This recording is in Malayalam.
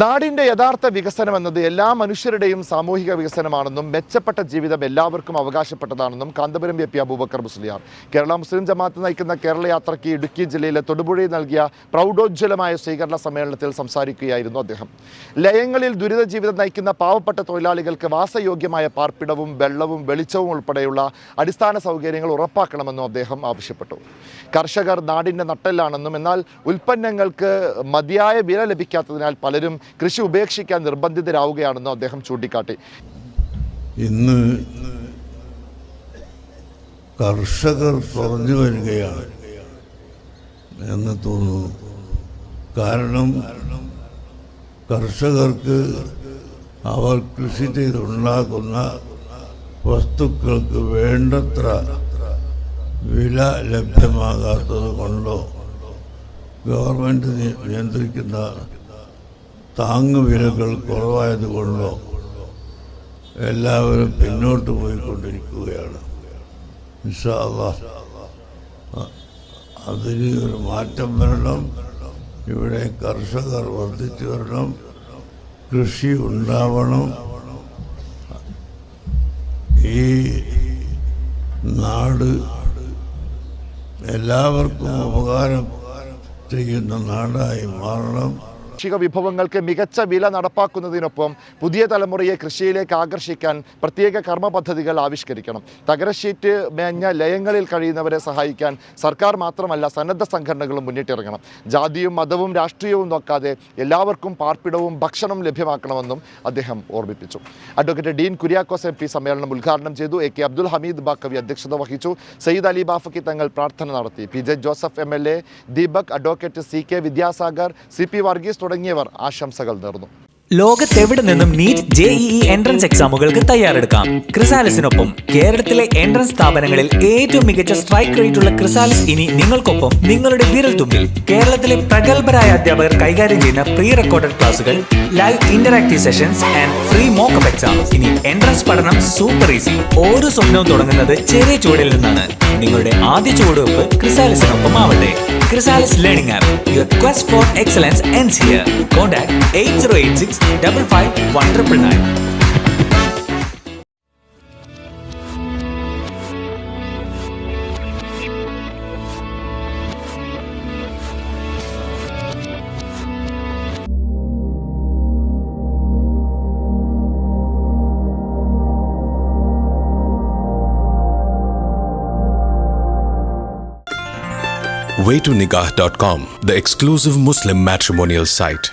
നാടിൻ്റെ യഥാർത്ഥ വികസനം എന്നത് എല്ലാ മനുഷ്യരുടെയും സാമൂഹിക വികസനമാണെന്നും മെച്ചപ്പെട്ട ജീവിതം എല്ലാവർക്കും അവകാശപ്പെട്ടതാണെന്നും കാന്തപുരം എ പി അബൂബക്കർ മുസ്ലിയാർ കേരള മുസ്ലിം ജമാഅത്ത് നയിക്കുന്ന കേരള യാത്രയ്ക്ക് ഇടുക്കി ജില്ലയിലെ തൊടുപുഴയിൽ നൽകിയ പ്രൗഢോജ്വലമായ സ്വീകരണ സമ്മേളനത്തിൽ സംസാരിക്കുകയായിരുന്നു അദ്ദേഹം. ലയങ്ങളിൽ ദുരിത ജീവിതം നയിക്കുന്ന പാവപ്പെട്ട തൊഴിലാളികൾക്ക് വാസയോഗ്യമായ പാർപ്പിടവും വെള്ളവും വെളിച്ചവും ഉൾപ്പെടെയുള്ള അടിസ്ഥാന സൗകര്യങ്ങൾ ഉറപ്പാക്കണമെന്നും അദ്ദേഹം ആവശ്യപ്പെട്ടു. കർഷകർ നാടിൻ്റെ നട്ടെല്ലാണെന്നും എന്നാൽ ഉൽപ്പന്നങ്ങൾക്ക് മതിയായ വില ലഭിക്കാത്തതിനാൽ പലരും കൃഷി ഉപേക്ഷിക്കാൻ നിർബന്ധിതരാവുകയാണെന്നും അദ്ദേഹം ചൂണ്ടിക്കാട്ടി. ഇന്ന് കർഷകർ കുറഞ്ഞു വരികയാണ് എന്ന് തോന്നുന്നു. കാരണം കർഷകർക്ക് അവർ കൃഷി ചെയ്തുണ്ടാക്കുന്ന വസ്തുക്കൾക്ക് വേണ്ടത്ര വില ലഭ്യമാകാത്തത് കൊണ്ടോ ഗവൺമെൻറ് നിയന്ത്രിക്കുന്ന താങ്ങുവിലകൾ കുറവായതുകൊണ്ടോ എല്ലാവരും പിന്നോട്ട് പോയിക്കൊണ്ടിരിക്കുകയാണ്. ഇൻഷാ അല്ലാഹ് അതിന് ഒരു മാറ്റം വരണം. ഇവിടെ കർഷകർ വർദ്ധിച്ചു വരണം, കൃഷി ഉണ്ടാവണം. ഈ നാട് എല്ലാവർക്കും ഉപകാരം ചെയ്യുന്ന നാടായി മാറണം. കാർഷിക വിഭവങ്ങൾക്ക് മികച്ച വില നടപ്പാക്കുന്നതിനൊപ്പം പുതിയ തലമുറയെ കൃഷിയിലേക്ക് ആകർഷിക്കാൻ പ്രത്യേക കർമ്മ പദ്ധതികൾ ആവിഷ്കരിക്കണം. തകരശീറ്റ് മേഞ്ഞ ലയങ്ങളിൽ കഴിയുന്നവരെ സഹായിക്കാൻ സർക്കാർ മാത്രമല്ല സന്നദ്ധ സംഘടനകളും മുന്നിട്ടിറങ്ങണം. ജാതിയും മതവും രാഷ്ട്രീയവും നോക്കാതെ എല്ലാവർക്കും പാർപ്പിടവും ഭക്ഷണം ലഭ്യമാക്കണമെന്നും അദ്ദേഹം ഓർമ്മിപ്പിച്ചു. അഡ്വക്കേറ്റ് ഡീൻ കുര്യാക്കോസ് MP സമ്മേളനം ഉദ്ഘാടനം ചെയ്തു. AK അബ്ദുൽ ഹമീദ് ബാക്കവി അധ്യക്ഷത വഹിച്ചു. സയ്യിദ് അലി ബാഫക്കി തങ്ങൾ പ്രാർത്ഥന നടത്തി. PJ Joseph MLA, Deepak, advocate CK Vidyasagar, CP Varghese തുടങ്ങിയവർ ആശംസകൾ നേർന്നു. ലോകത്തെവിടെ നിന്നും നീറ്റ് JEE എൻട്രൻസ് എക്സാമുകൾക്ക് തയ്യാറെടുക്കാം. ക്രിസാലിസിനൊപ്പം കേരളത്തിലെ എൻട്രൻസ് സ്ഥാപനങ്ങളിൽ ഏറ്റവും മികച്ച സ്ട്രൈക്ക് റേറ്റുള്ള ക്രിസാലിസ് ഇനി നിങ്ങൾക്കൊപ്പം, നിങ്ങളുടെ വിരൽത്തുമ്പിൽ. കേരളത്തിലെ പ്രഗത്ഭരായ അധ്യാപകർ കൈകാര്യം ചെയ്യുന്ന പ്രീ റെക്കോർഡഡ് ക്ലാസുകൾ, live interactive sessions and free mock-up exam. ഇനി എൻട്രൻസ് പഠനം സൂപ്പർ ഈസി. ഓരോ സ്വപ്നവും തുടങ്ങുന്നത് ചെറിയ ചുവടിൽ നിന്നാണ്. നിങ്ങളുടെ ആദ്യ ചുവടുവെപ്പ് ക്രിസാലിസിനൊപ്പം ആവട്ടെ. Chrysalis learning app. Your quest for excellence ends here. Contact 8086 55 1999. Waytonikah.com, the exclusive Muslim matrimonial site.